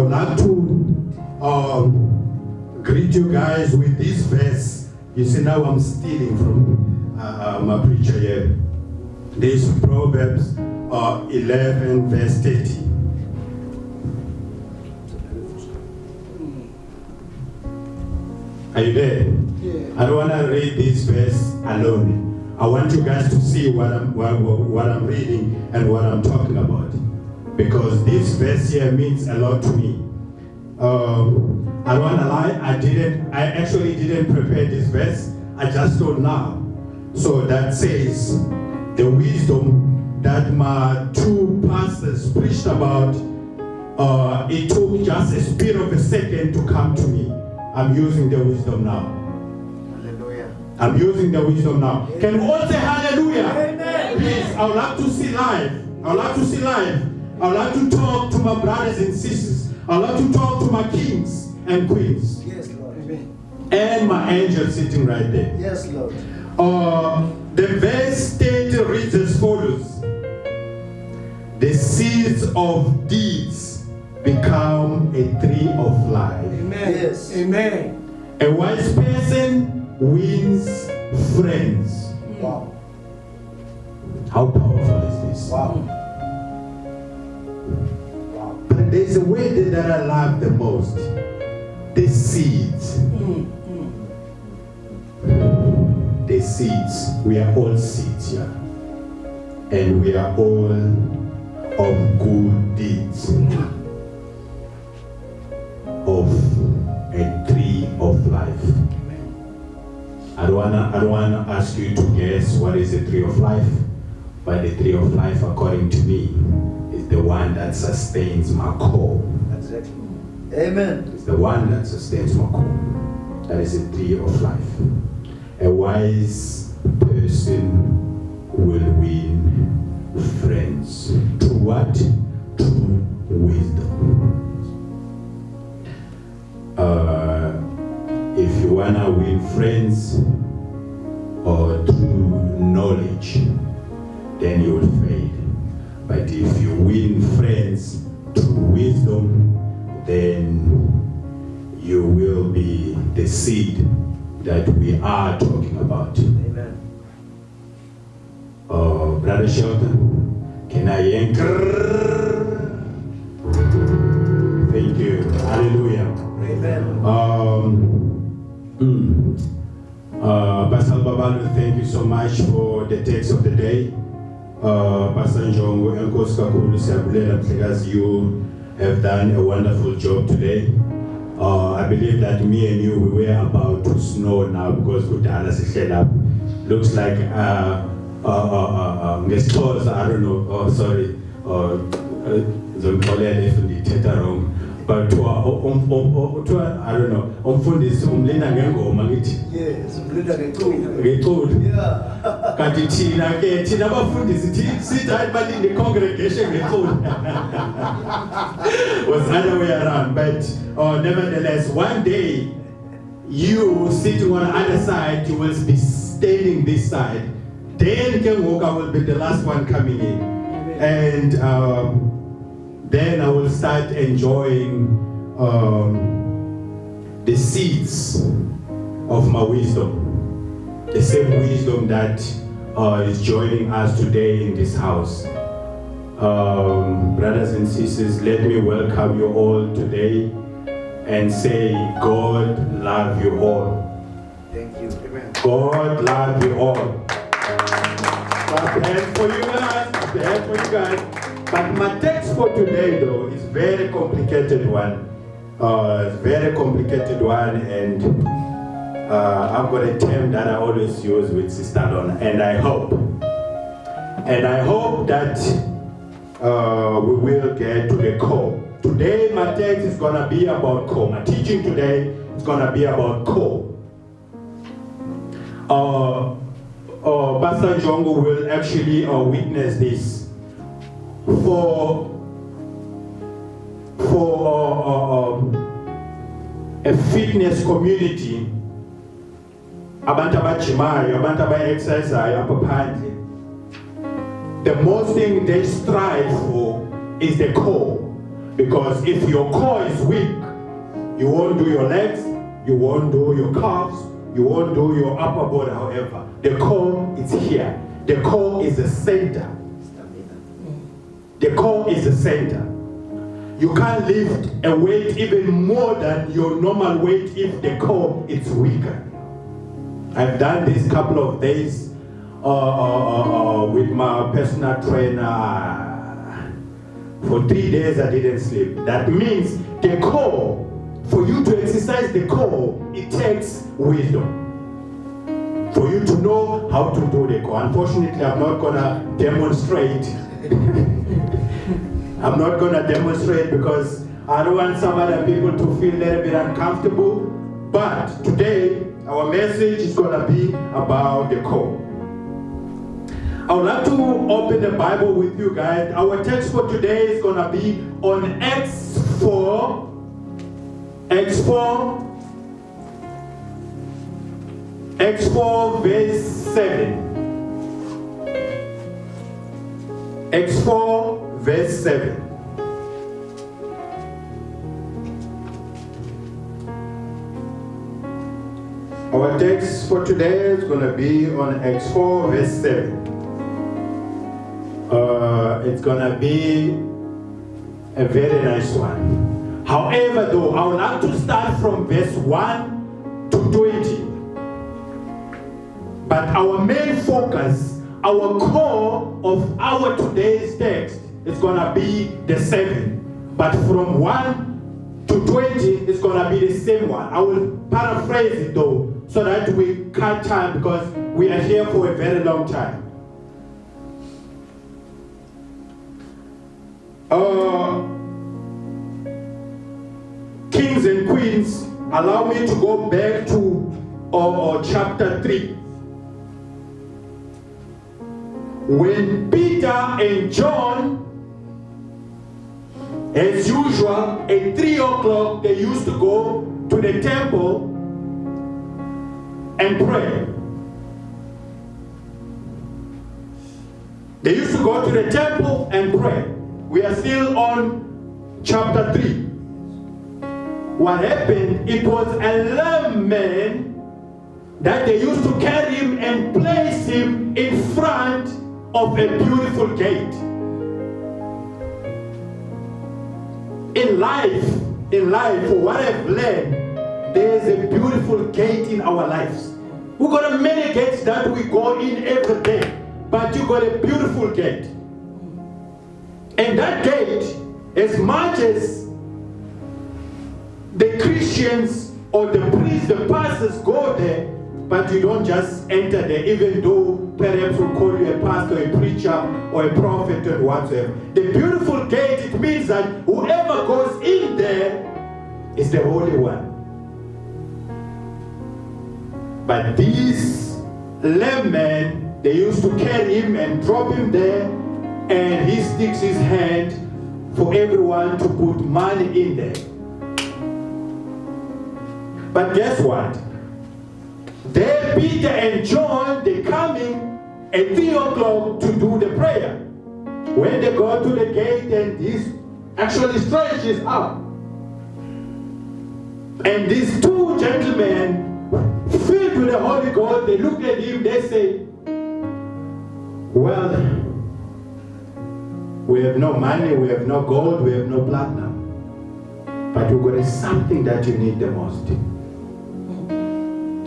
would like to greet you guys with this verse. You see, now I'm stealing from my preacher here. This is Proverbs 11 verse 30. Are you there? Yeah. I don't want to read this verse alone. I want you guys to see what I'm reading and what I'm talking about, because this verse here means a lot to me. I don't want to lie. I actually didn't prepare this verse. I just told now. So that says the wisdom that my two pastors preached about. It took just a split of a second to come to me. I'm using the wisdom now. Hallelujah. I'm using the wisdom now. Amen. Can we all say hallelujah? Amen. Please, I would like to see live. I would like to see live. I would like to talk to my brothers and sisters. I would like to talk to my kings and queens. Yes, Lord. Amen. And my angel sitting right there. Yes, Lord. The verse 30 reads as follows. The seeds of deeds become a tree of life. Amen. Yes. Amen. A wise person wins friends. Wow. How powerful is this? Wow. Wow. But there's a word that I love the most. The seeds. The seeds. We are all seeds here. And we are all of good deeds. Of a tree of life. I don't wanna ask you to guess what is the tree of life, but the tree of life, according to me, is the one that sustains my core. Exactly. Amen. It's the one that sustains my core. That is a tree of life. A wise person will win friends. Through what? Through wisdom. If you wanna win friends or through knowledge, then you will fail. But if you win friends through wisdom, then you will be the seed that we are talking about. Amen. Brother Shelton, can I anchor? Thank you. Hallelujah. Amen. Pastor Babalu, thank you so much for the text of the day. Pastor Njongo, Enkosi kakhulu siyabulela mhlekazi, you have done a wonderful job today. I believe that me and you, we were about to snow now because kudala sihlela up. Looks like ngesixhosa, I don't know. Oh, sorry. Zongixolela if ndithetha wrong. But I don't know. Umfundisi umlina ngengoma ngithi. Yes, umlina ngeculi. Ngeculi. Yeah. Kanti thina abafundisi sithi hayi balinde congregation ngeculi. Was other way around, but nevertheless, one day you sitting on the other side, you will be standing this side. Then Ken Walker will be the last one coming in. And then I will start enjoying the seeds of my wisdom. The same wisdom that is joining us today in this house. Brothers and sisters, let me welcome you all today and say, God love you all. Thank you. Amen. God love you all. Clap hands for you guys. Clap hands for you guys. But my text for today, though, is very complicated one. It's very complicated one, and I've got a term that I always use with Sister Donna, and I hope that we will get to the core. Today, my text is gonna be about core. My teaching today is gonna be about core. Pastor Njongo will actually witness this. For a fitness community, abantu abajimayo, abantu aba-exercisayo apha phandle, the most thing they strive for is the core. Because if your core is weak, you won't do your legs, you won't do your calves, you won't do your upper body, however. The core is here. The core is the center. The core is the center. You can't lift a weight even more than your normal weight if the core is weaker. I've done this couple of days with my personal trainer. For 3 days I didn't sleep. That means the core, for you to exercise the core, it takes wisdom. For you to know how to do the core. Unfortunately, I'm not gonna demonstrate. I'm not gonna demonstrate because I don't want some other people to feel a little bit uncomfortable. But today, our message is gonna be about the core. I would like to open the Bible with you guys. Our text for today is gonna be on Acts 4, verse 7. Acts 4, verse 7. Our text for today is going to be on Acts 4, verse 7. It's going to be a very nice one. However, though, I would like to start from verse 1 to 20. But our main focus, our core of our today's text is going to be the 7. But from 1 to 20, it's going to be the same one. I will paraphrase it though, so that we cut time because we are here for a very long time. Kings and queens, allow me to go back to chapter 3. When Peter and John, as usual, at 3 o'clock, they used to go to the temple and pray. They used to go to the temple and pray. We are still on chapter 3. What happened, it was a lame man that they used to carry him and place him in front of a beautiful gate. In life, for what I've learned, there is a beautiful gate in our lives. We've got many gates that we go in every day, but you got a beautiful gate. And that gate, as much as the Christians or the priests, the pastors go there, but you don't just enter there, even though perhaps we call you a pastor, a preacher, or a prophet, or whatever. The beautiful gate, it means that whoever goes in there is the Holy One. But these lame men, they used to carry him and drop him there, and he sticks his hand for everyone to put money in there. But guess what? There Peter and John, they coming at 3 o'clock to do the prayer. When they go to the gate and he actually stretches up. And these two gentlemen, filled with the Holy Ghost, they look at him, they say, well, we have no money, we have no gold, we have no platinum. But we've got something that you need the most.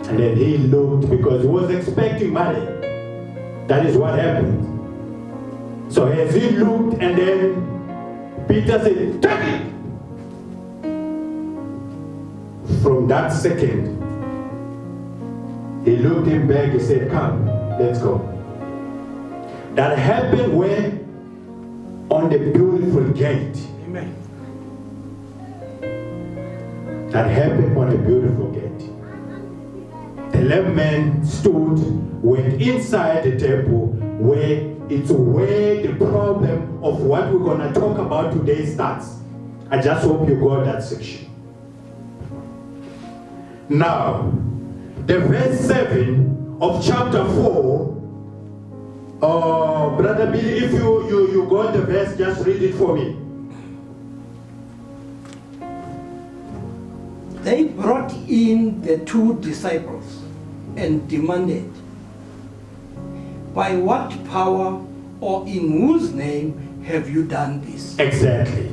And then he looked, because he was expecting money. That is what happened. So as he looked, and then Peter said, take it! From that second, he looked him back, he said, come, let's go. That happened when? On the beautiful gate. Amen. That happened on a beautiful gate. The lame man stood, went inside the temple, where the problem of what we're going to talk about today starts. I just hope you got that section. Now, the verse 7 of chapter 4, Brother Billy, if you got the verse, just read it for me. They brought in the 2 disciples and demanded, "By what power or in whose name have you done this?" Exactly.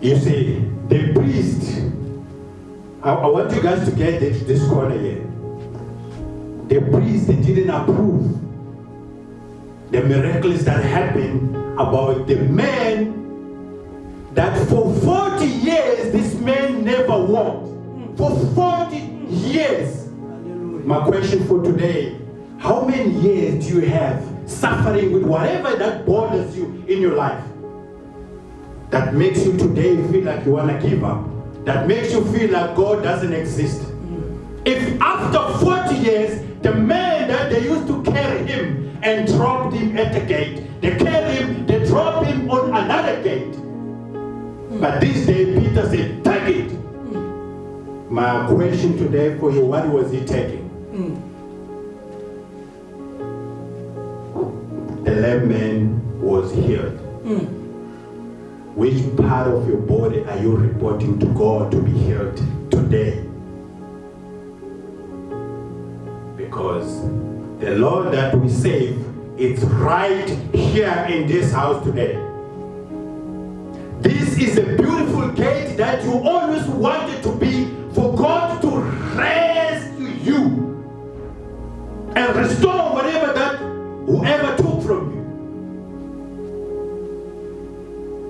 You see, the priest, I want you guys to get this corner here. The priest, they didn't approve the miracles that happened about the man that for 40 years this man never walked. For 40 years. My question for today, how many years do you have suffering with whatever that bothers you in your life? That makes you today feel like you want to give up. That makes you feel like God doesn't exist. If after 40 years, the man that they used to carry him and dropped him at the gate, they carry him, they drop him on another gate. But this day, Peter said, "Take it." My question today for you, what was he taking? The lame man was healed. Which part of your body are you reporting to God to be healed today? Because the Lord that we save is right here in this house today. This is a beautiful gate that you always wanted to be, for God to rescue you and restore whatever that whoever took from you.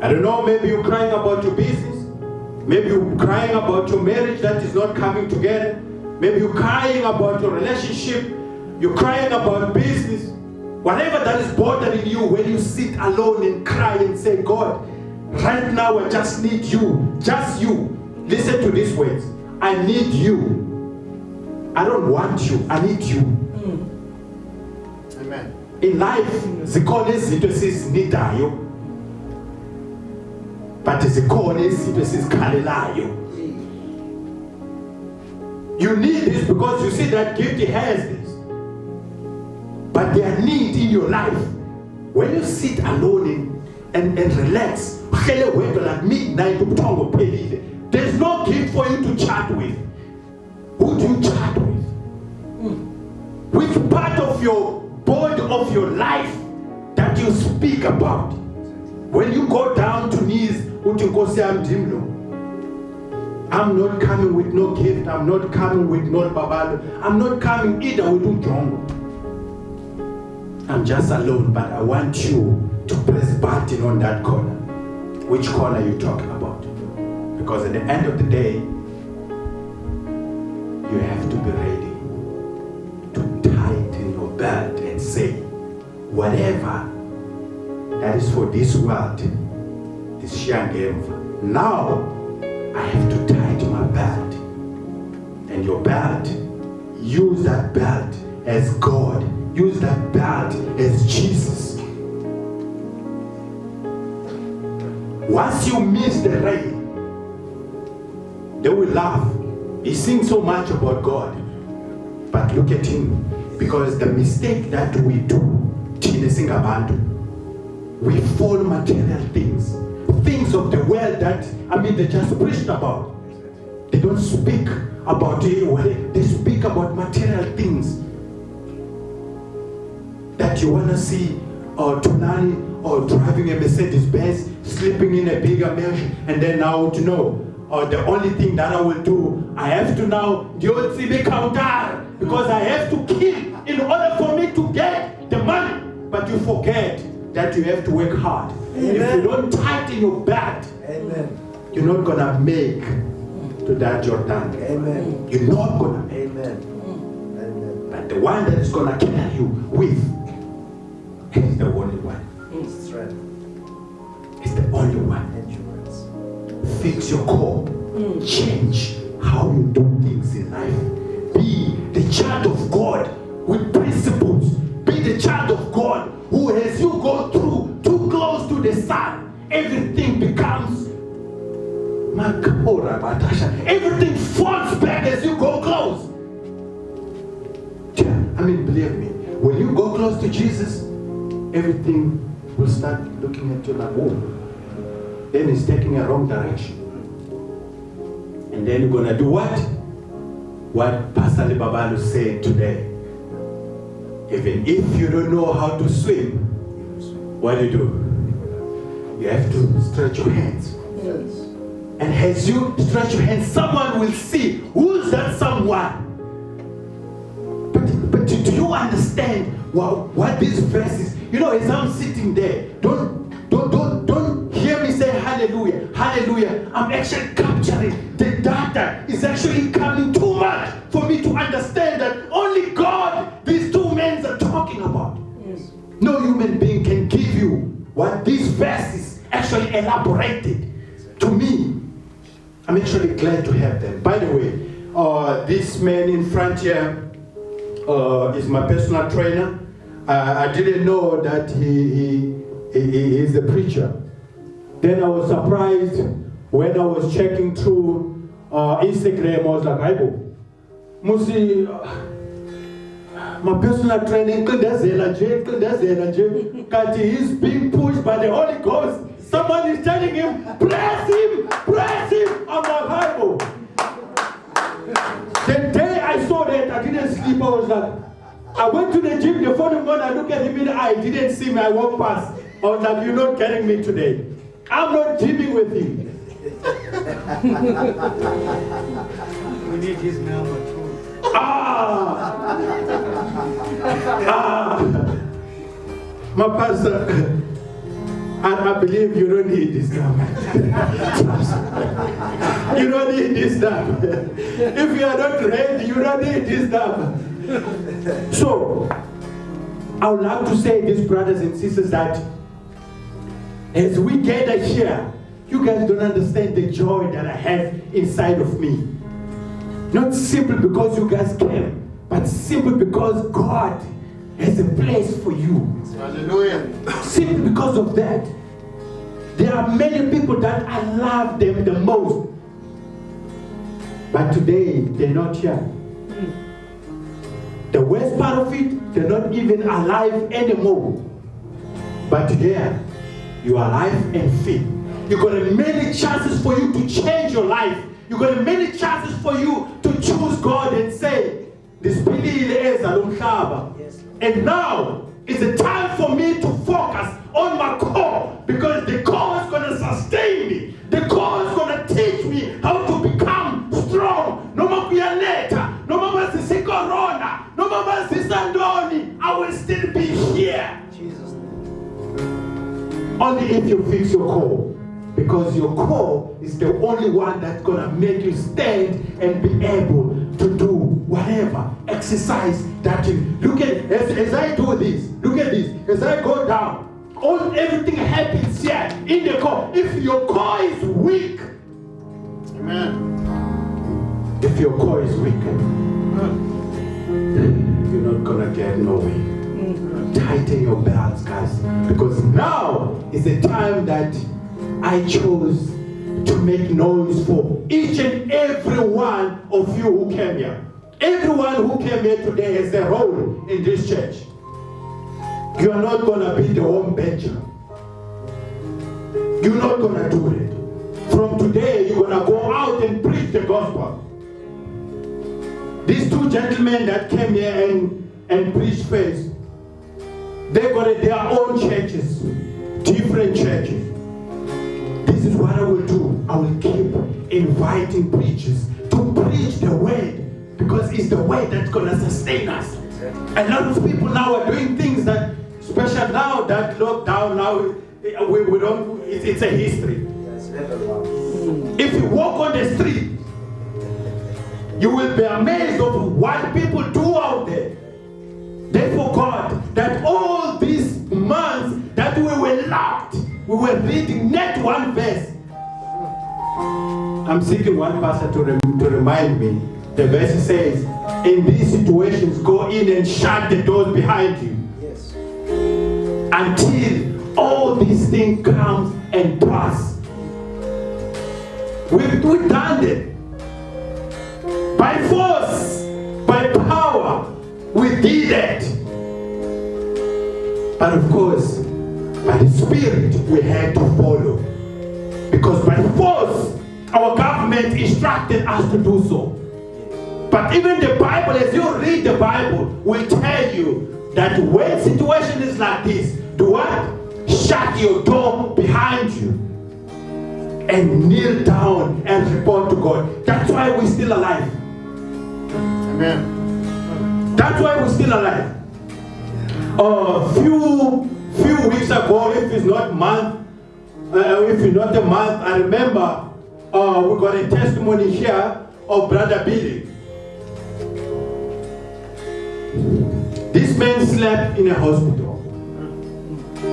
I don't know, maybe you're crying about your business. Maybe you're crying about your marriage that is not coming together. Maybe you're crying about your relationship. You're crying about business. Whatever that is bothering you, when you sit alone and cry and say, "God, right now I just need you. Just you." Listen to these words. I need you. I don't want you. I need you. Amen. In life, zikhona izinto esizinedayo, but zikhona izinto esizikhalelayo. You need this because you see that gift has this. But there need in your life. When you sit alone and relax, like midnight, there's no gift for you to chat with. Who do you chat with? Which part of your body, of your life that you speak about? When you go down to knees, I'm not coming with no gift. I'm not coming with no babalo. I'm not coming either with Ujongo. I'm just alone, but I want you to press button on that corner. Which corner are you talking about? Because at the end of the day, you have to be ready to tighten your belt and say, whatever that is for this world, this Shangemva, now I have to tighten my belt. And your belt, use that belt as God. Use that belt as Jesus. Once you miss the rain, they will laugh. He sings so much about God. But look at him. Because the mistake that we do, we follow material things. Things of the world that, they just preached about. They don't speak about it. They speak about material things that you want to see, or Tunani, or driving a Mercedes-Benz, sleeping in a bigger mansion, and then now to know, or the only thing that I will do, I have to now because I have to kill in order for me to get the money. But you forget that you have to work hard. Amen. If you don't tighten your belt, amen, you're not gonna make to that Jordan. Amen. You're not gonna make. Amen. Amen. But the one that is gonna carry you with is the only one. That's right. It's the only one. Fix your core. Change how you do things in life. Be the child of God with principles. Be the child of God who, as you go through too close to the sun, everything becomes everything falls back as you go close. Believe me, when you go close to Jesus, everything will start looking at you like, oh, then he's taking a wrong direction. And then you're going to do what? What Pastor Libabalu said today. Even if you don't know how to swim, what do? You have to stretch your hands. Yes. And as you stretch your hands, someone will see who's that someone. But do you understand what this verse is? You know, as I'm sitting there, don't hear me say hallelujah, hallelujah. I'm actually capturing the data. Is actually coming too much for me to understand that only God, these two men are talking about. Yes. No human being can give you what these verses actually elaborated to me. I'm actually glad to have them. By the way, this man in front here is my personal trainer. I didn't know that he is a preacher. Then I was surprised when I was checking through Instagram. I was like, Aibo, Musi, my personal training, he's being pushed by the Holy Ghost. Someone is telling him, bless him, bless him. I'm like, Aibo. The day I saw that, I didn't sleep. I was like, I went to the gym the following morning, I looked at him in the eye, he didn't see me, I walked past. I was like, you're not getting me today. I'm not gymming with him. We need his number too. My pastor, I believe you don't need this now. You don't need this now. If you are not ready, you don't need this now. So, I would like to say this, brothers and sisters, that as we gather here, you guys don't understand the joy that I have inside of me. Not simply because you guys came, but simply because God has a place for you. Hallelujah. Simply because of that. There are many people that I love them the most. But today, they're not here. The worst part of it, they're not even alive anymore. But today, you are alive and fit. You got many chances for you to change your life. You got many chances for you to choose God and say, this is Yes. and now is the time for me to focus on my core, because the core is going to sustain me. The core is going to teach me how to become strong. No matter later, no matter si corona, no matter si sandoni, I will still be here. Jesus. Only if you fix your core. Because your core is the only one that's going to make you stand and be able to do whatever exercise that you look at. As I do this, look at this. As I go down, everything happens here in the core. If your core is weak, Amen. if your core is weak, you're not going to get nowhere. Tighten your belts, guys. Because now is the time that I chose to make noise for each and every one of you who came here. Everyone who came here today has a role in this church. You are not going to be the home bencher. You're not going to do it. From today, you're going to go out and preach the gospel. These two gentlemen that came here and preached first, they got their own churches, different churches. This is what I will do. I will keep inviting preachers to preach the word, because it's the word that's going to sustain us. A lot of people now are doing things that, especially now that lockdown, now we don't, it's a history. Yes, level one. If you walk on the street, you will be amazed of what people do out there. They forgot that all these months that we were locked, we were reading not one verse. I'm seeking one pastor to remind me. The verse says, in these situations, go in and shut the doors behind you. Yes. Until all these things come and pass. We've done it. By force, by power, we did it. But of course, by the Spirit, we had to follow. Because by force, our government instructed us to do so. But even the Bible, as you read the Bible, will tell you that when situation is like this, do what? Shut your door behind you and kneel down and report to God. That's why we're still alive. Amen. That's why we're still alive. A few weeks ago, if it's not a month, I remember we got a testimony here of Brother Billy. This man slept in a hospital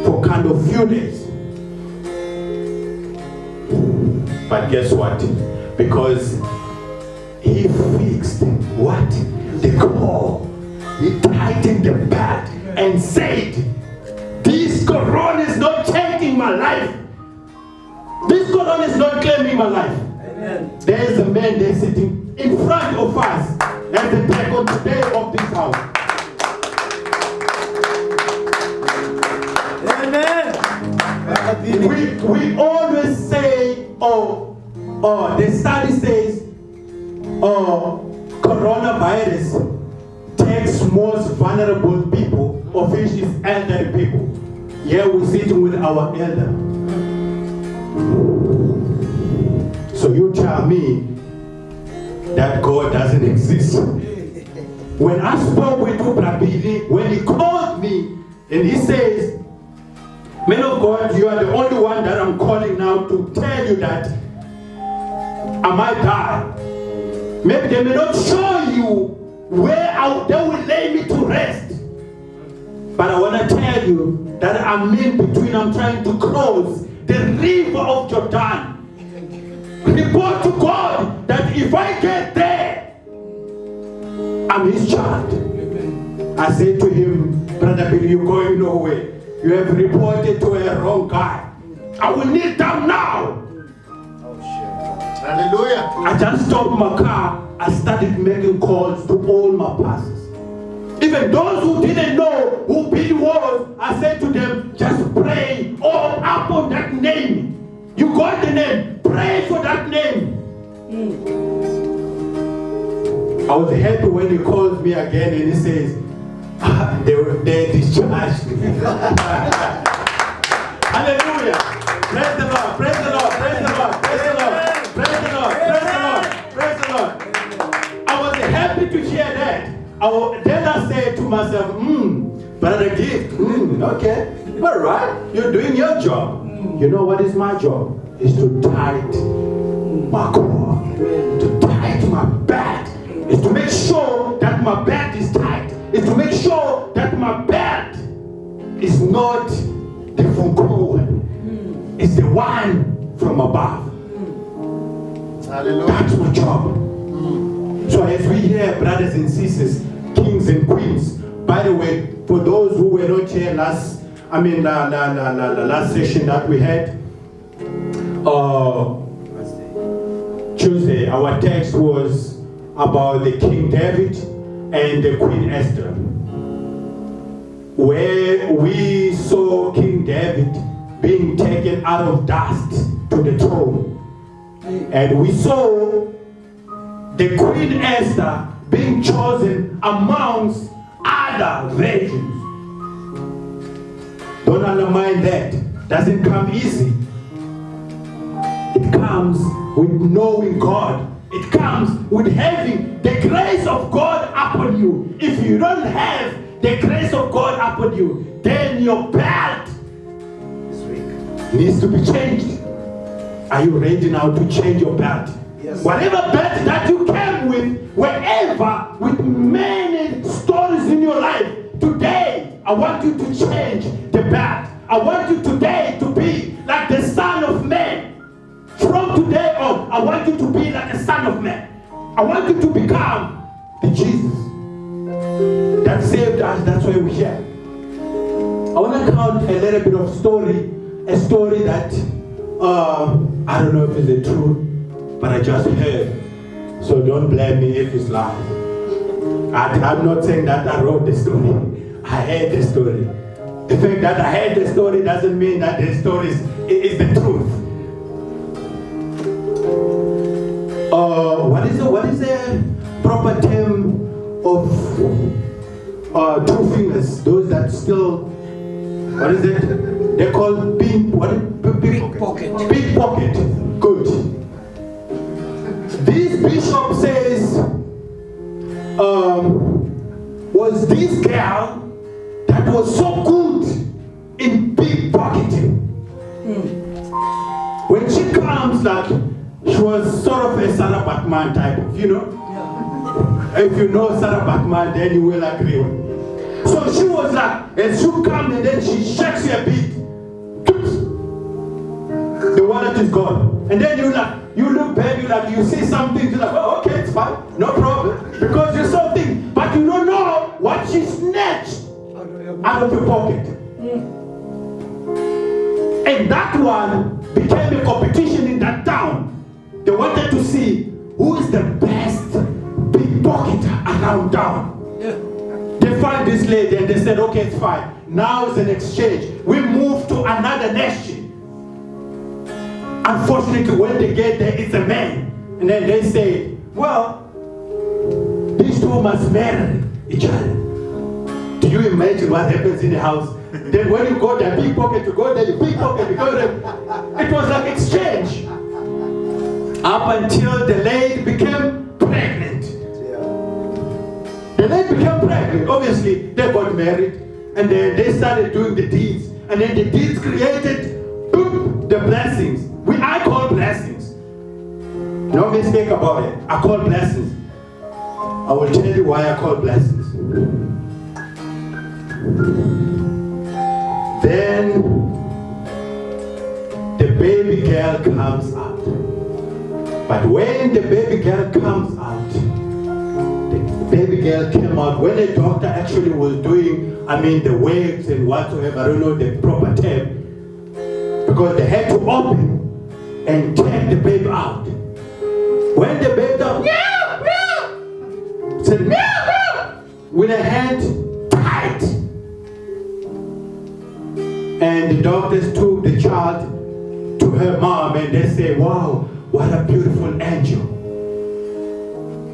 for kind of few days. But guess what? Because he fixed what? The core. He tightened the pad and said, this corona is not changing my life. This corona is not claiming my life. Amen. There is a man there sitting in front of us as the deacon today of this house. Amen. We always say, the study says, coronavirus takes most vulnerable people, of which is elderly people. Here we're sitting with our elder. So you tell me that God doesn't exist. When I spoke with Ubrabili, when he called me and he says, man of God, you are the only one that I'm calling now to tell you that I might die. Maybe they may not show you where they will lay me to rest. But I want to tell you that I'm in between. I'm trying to cross the river of Jordan. Report to God that if I get there, I'm his child. I said to him, Brother Billy, you're going nowhere. You have reported to a wrong guy. I will kneel down now. Hallelujah. I just stopped my car. I started making calls to all my pastors. Even those who didn't know who Billy was, I said to them, just pray all up on that name. You got the name. Pray for that name. I was happy when he called me again and he says, they discharged me. Hallelujah. Praise the Lord. Praise the Lord. Praise the Lord. Praise the Lord. Praise the Lord. Praise the Lord. Praise the Lord. I was happy to hear that. Then I said to myself, Brother Gift, okay, all right, you're doing your job. You know what is my job? Is to tight my core, to tight my bed, is to make sure that my bed is tight, is to make sure that my bed is not the funku, it's the one from above. Hallelujah. That's my job. So as we hear, brothers and sisters, kings and queens, by the way, for those who were not here last session that we had, Tuesday, our text was about the King David and the Queen Esther, where we saw King David being taken out of dust to the throne. And we saw the Queen Esther being chosen amongst other virgins. Don't undermine that. Doesn't come easy. It comes with knowing God. It comes with having the grace of God upon you. If you don't have the grace of God upon you, then your belt needs to be changed. Are you ready now to change your belt? Yes. Whatever belt that you came with, wherever, with many stories in your life, today I want you to change the belt. I want you today to be like the Son of Man. From today on, I want you to be like a Son of Man. I want you to become the Jesus that saved us. That's why we're here. I want to count a little bit of story, a story that I don't know if it's the truth, but I just heard. So don't blame me if it's lies. I'm not saying that I wrote the story. I heard the story. The fact that I heard the story doesn't mean that the story is the truth. what is the proper term of two fingers? Those that still, what is it? They're called Pickpocket. Pickpocket. Good. This bishop says, was this girl that was so good in pickpocketing. When she comes, like, she was sort of a Sarah Bachman type of, you know? Yeah. If you know Sarah Bachman, then you will agree with me. So she was like, and she comes and then she shakes you a bit. The wallet is gone. And then you look back, you see something, you're like, oh, okay, it's fine, no problem. Because you saw things, but you don't know what she snatched out of your pocket. And that one became a competition in that town. They wanted to see who is the best pickpocketer around town. Yeah. They found this lady and they said, okay, it's fine. Now it's an exchange. We move to another nation. Unfortunately, when they get there, it's a man. And then they say, well, these two must marry each other. Do you imagine what happens in the house? Then when you go there, pickpocket, you go there, you pickpocket, you go there. It was like exchange. Up until the lady became pregnant. The lady became pregnant. Obviously, they got married. And then they started doing the deeds. And then the deeds created the blessings. I call blessings. No mistake about it. I call blessings. I will tell you why I call blessings. Then the baby girl comes out. But when the baby girl comes out, the baby girl came out when the doctor actually was doing, the waves and whatsoever, I don't know the proper term, because they had to open and take the baby out. When the baby dog meow, meow, said meow, meow, with a hand tight. And the doctors took the child to her mom and they say, wow, what a beautiful angel.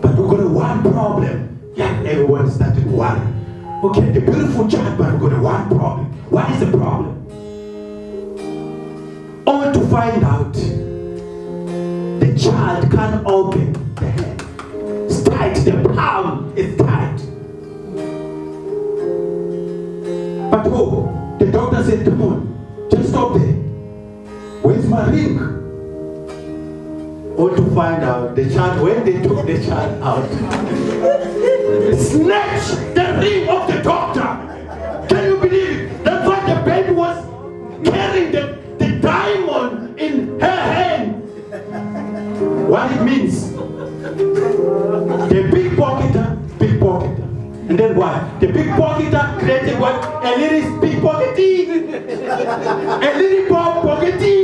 But we've got one problem. Yeah, everyone started worrying. Okay, the beautiful child, but we've got one problem. What is the problem? Only to find out the child can't open the hand. It's tight, the palm is tight. But the doctor said, come on, just stop there. Where's my ring? Only to find out the child, when they took the child out, snatched the ring of the doctor. Can you believe it? That's why the baby was carrying the diamond in her hand. What it means? The pickpocketer. And then what? The pickpocketer created what? A little pickpockety. A little pickpockety.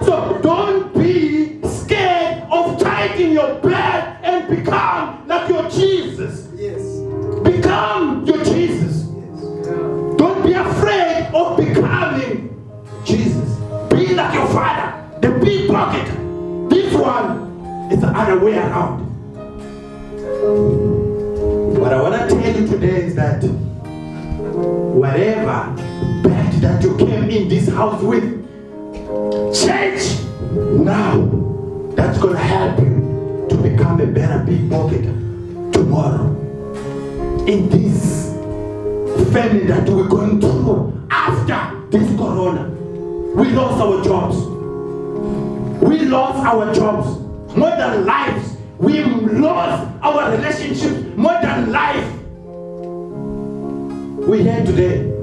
So don't be scared of tightening your bed and become like your Jesus. Yes. Become your Jesus. Don't be afraid of becoming Jesus. Be like your father, the pickpocketer. This one is the other way around. What I want to tell you today is that whatever bad that you came in this house with, change now. That's going to help you to become a better pickpocketer tomorrow. In this family that we're going through after this corona, we lost our jobs. We lost our jobs more than lives. We lost our relationships more than life. We're here today.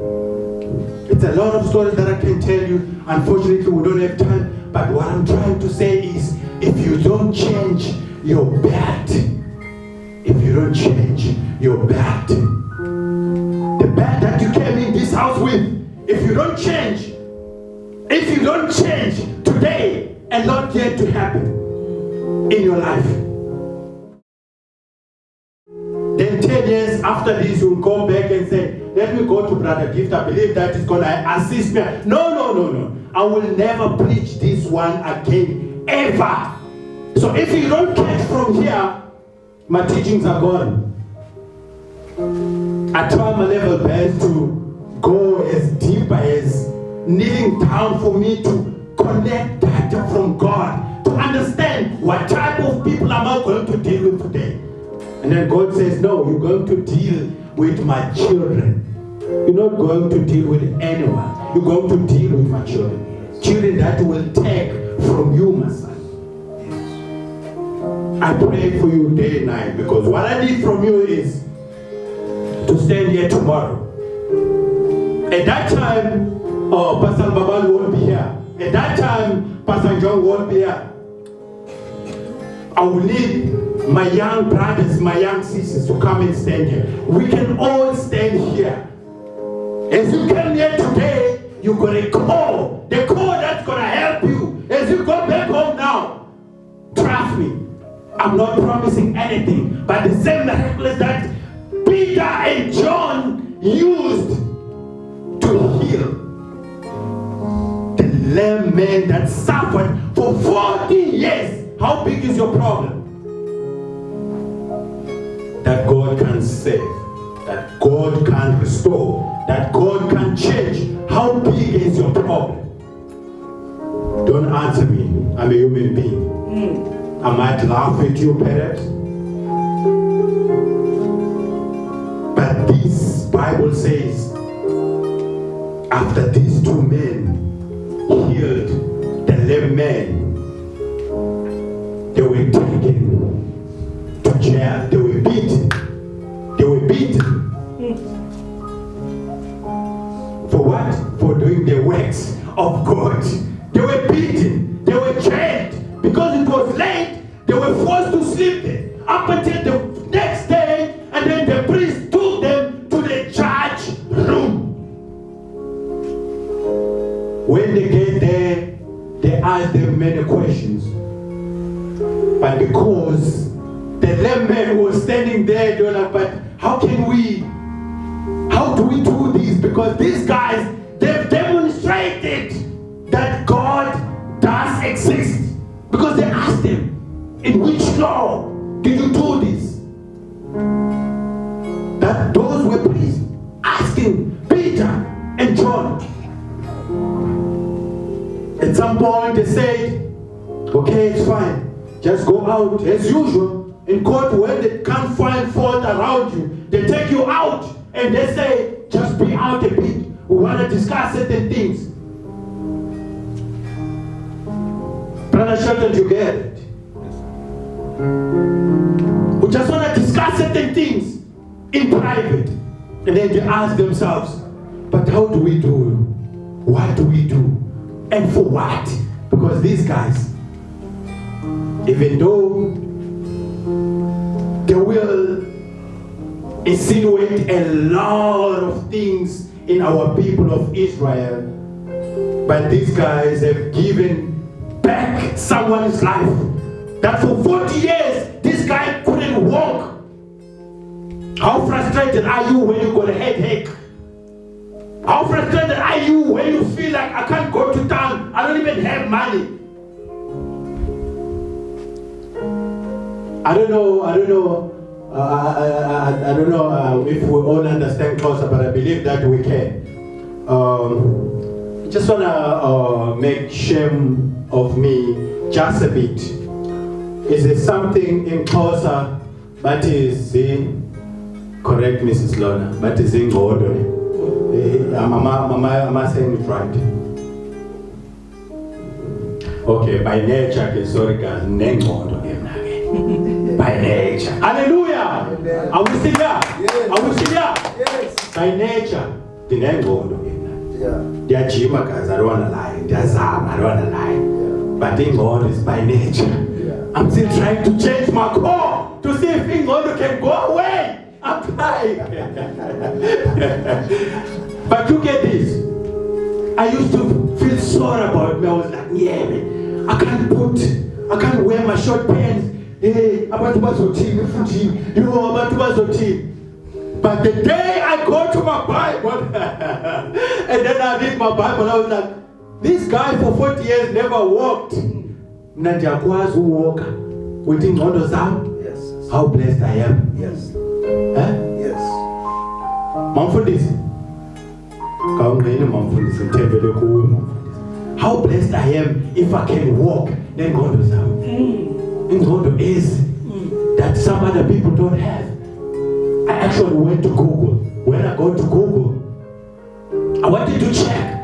It's a lot of stories that I can tell you. Unfortunately, we don't have time. But what I'm trying to say is, if you don't change your bed, the bed that you came in this house with, if you don't change today, a lot yet to happen in your life. Then 10 years after this, you'll go back and say, let me go to Brother Gift. I believe that is going to assist me. No. I will never preach this one again, ever. So if you don't catch from here, my teachings are gone. I try my level best to go as deep as kneeling down for me to connect data from God, to understand what type of people am I going to deal with today. And then God says, no, you're going to deal with my children. You're not going to deal with anyone. You're going to deal with my children. Children that will take from you, my son. I pray for you day and night, because what I need from you is to stand here tomorrow. At that time, Pastor Babal won't be here. At that time, Pastor John won't be here. I will need my young brothers, my young sisters to come and stand here. We can all stand here. As you came here today, you got a call. The call that's going to help you. As you go back home now, trust me, I'm not promising anything, but the same miracles that Peter and John used to heal the lame man that suffered for 40 years. How big is your problem? That God can save, that God can restore, that God can change. How big is your problem? Don't answer me. I'm a human being. I might laugh at you, perhaps. But this Bible says, after these two men healed the lame man, they were taken to jail. They were beaten. They were beaten. For what? For doing the works of God. They were beaten. They were jailed. Because it was late, they were forced to sleep there up until the next day, and then the priest took them to the judge room. When they get there, they ask them many questions. But because the lame man was standing there, they're like, but how do we do this? Because these guys, they've demonstrated that God does exist. Because they asked him, in which law did you do this? That those were priests asking Peter and John. At some point they said, okay, it's fine. Just go out as usual. In court, when they can't find fault around you, they take you out and they say, just be out a bit. We want to discuss certain things. Brother Shelton, you get it? We just want to discuss certain things in private. And then they ask themselves, but how do we do? What do we do? And for what? Because these guys, even though they will insinuate a lot of things in our people of Israel, but these guys have given back someone's life. That for 40 years, this guy couldn't walk. How frustrated are you when you got a headache? How frustrated are you when you feel like I can't go to town, I don't even have money? I don't know if we all understand closer, but I believe that we can. Just wanna make shame of me just a bit. Is there something in Xhosa that is in, correct Mrs. Lorna, but is in God? Am I saying it right? Okay, by nature, sorry guys, by nature. Hallelujah! Amen. Are we still there? Yes. Are we still there? Yes. By nature, the name Yeah. they are Jima guys, I don't wanna lie. They are Zam, I don't wanna lie. But in God is by nature. Yeah. I'm still trying to change my core to see if in God can go away. I'm trying. But you get this. I used to feel sorry about me. I was like, yeah, man, I can't wear my short pants. Hey, about to team. But the day I go to my Bible, and then I read my Bible, I was like, this guy for 40 years never walked. Mna ndiyakwazi uwalka with ingqondo zam. Yes. How blessed I am. Yes. Eh? Yes. Mamfundisi. Kawungqini mamfundisi ngithembele kuwe mamfundisi. How blessed I am if I can walk nengqondo zam. Ingqondo is that some other people don't have. I actually went to Google. When I go to Google, I wanted to check,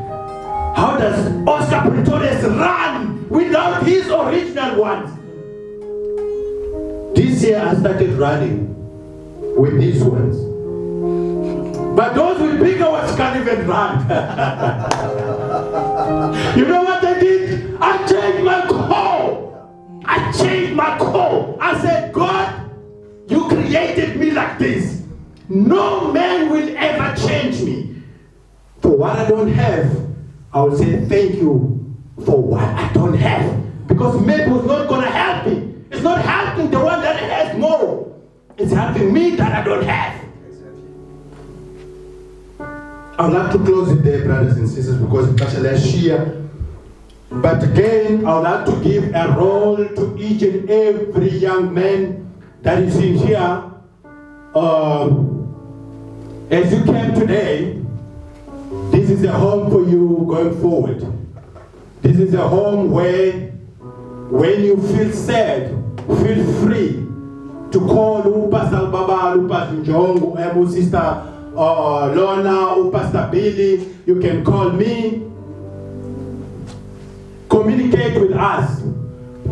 how does Oscar Pistorius run without his original ones? This year I started running with these ones. But those with bigger ones can't even run. You know what I did? I changed my call. I changed my call. I said, God, you created me like this. No man will ever change me. For what I don't have, I will say thank you for what I don't have. Because maybe it's not going to help me. It's not helping the one that has more. It's helping me that I don't have. I would like to close it there, brothers and sisters, because it's actually a share. But again, I would like to give a role to each and every young man that is in here. As you came today, this is a home for you going forward. This is a home where, when you feel sad, feel free to call Pastor Baba, Pastor Njongo, Sister Lorna, Pastor Billy. You can call me. Communicate with us.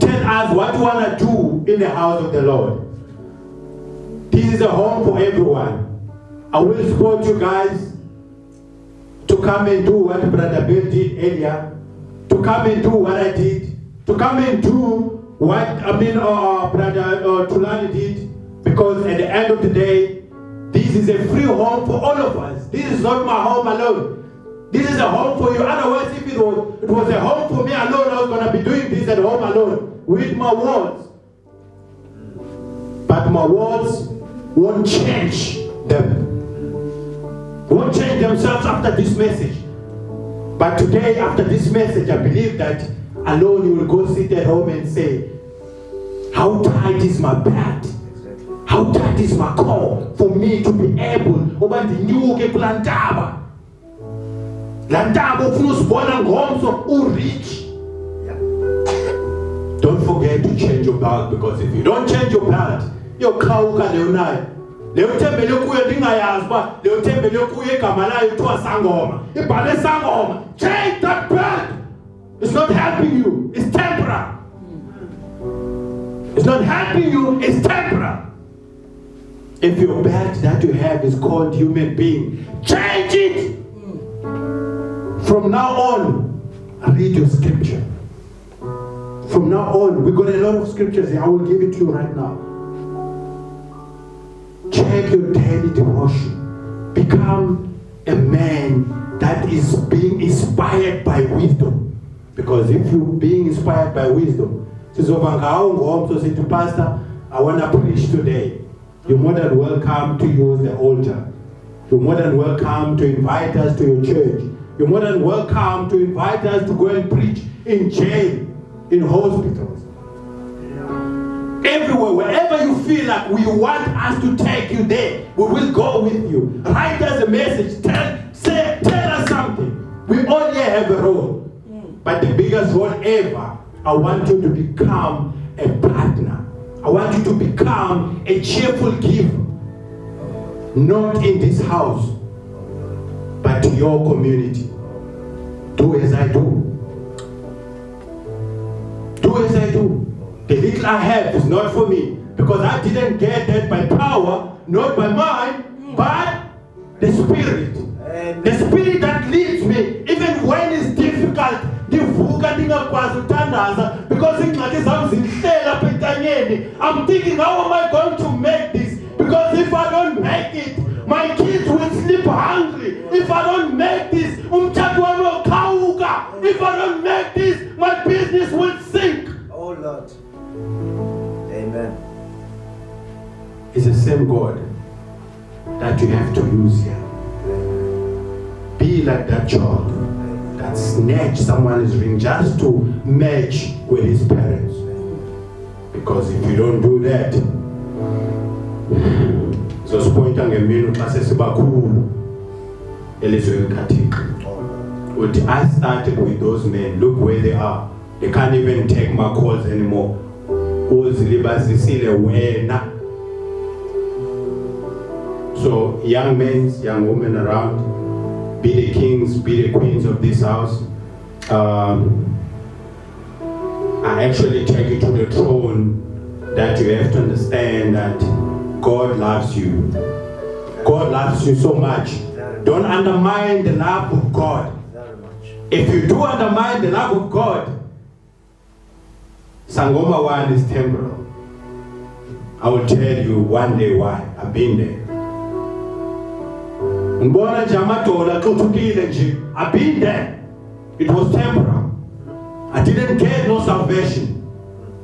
Tell us what you want to do in the house of the Lord. This is a home for everyone. I will support you guys to come and do what Brother Bill did earlier, to come and do what I did, to come and do what Brother Tulani did, because at the end of the day, this is a free home for all of us. This is not my home alone. This is a home for you. Otherwise, if it was a home for me alone, I was going to be doing this at home alone with my words. But my words won't change them. Won't change themselves after this message. But today, after this message, I believe that alone you will go sit at home and say, how tight is my belt? How tight is my core for me to be able to reach? Don't forget to change your belt, because if you don't change your belt, you're kauka leonai. Leotembele kuye ndingayazi ba leotembele kuye igama layo kuthiwa Sangoma. Ibhale Sangoma. Change that belt. It's not helping you. It's temporary. It's not helping you. It's temporary. If your belt that you have is called human being, change it. From now on, read your scripture. From now on, we got a lot of scriptures here. I will give it to you right now. Check your daily devotion. Become a man that is being inspired by wisdom. Because if you're being inspired by wisdom, so say to Pastor, I want to preach today. You're more than welcome to use the altar. You're more than welcome to invite us to your church. You're more than welcome to invite us to go and preach in jail, in hospitals. Everywhere, wherever you feel like we want us to take you there, we will go with you. Write us a message, tell us something. We all here have a role. But the biggest role ever, I want you to become a partner. I want you to become a cheerful giver. Not in this house, but to your community. Do as I do. Do as I do. The little I have is not for me, because I didn't get that by power, not by mind, but the Spirit. The Spirit that leads me, even when it's difficult. Because I'm thinking, how am I going to make this? Because if I don't make it, my kids will sleep hungry. If I don't make this, if I don't make this, my business will sink. Oh Lord. Amen. It's the same God that you have to use here. Be like that child that snatched someone's ring just to match with his parents. Because if you don't do that, zosipointa ngemini xa sesibakhulu elizweni likaThixo. Uthi, I started with those men, look where they are. They can't even take my calls anymore. Uzilibazisile wena. So young men, young women around, be the kings, be the queens of this house. I actually take you to the throne that you have to understand that God loves you. God loves you so much. Don't undermine the love of God. Very much. If you do undermine the love of God, Sangoma 1 is temporal. I will tell you one day why. I've been there. Mbona Jamadola tutukile nje. I've been there. It was temporal. I didn't get no salvation.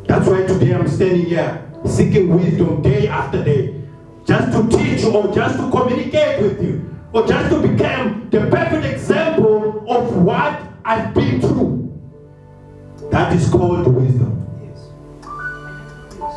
That's why today I'm standing here seeking wisdom day after day. Just to teach you or just to communicate with you. Or just to become the perfect example of what I've been through. That is called wisdom. Yes. Yes.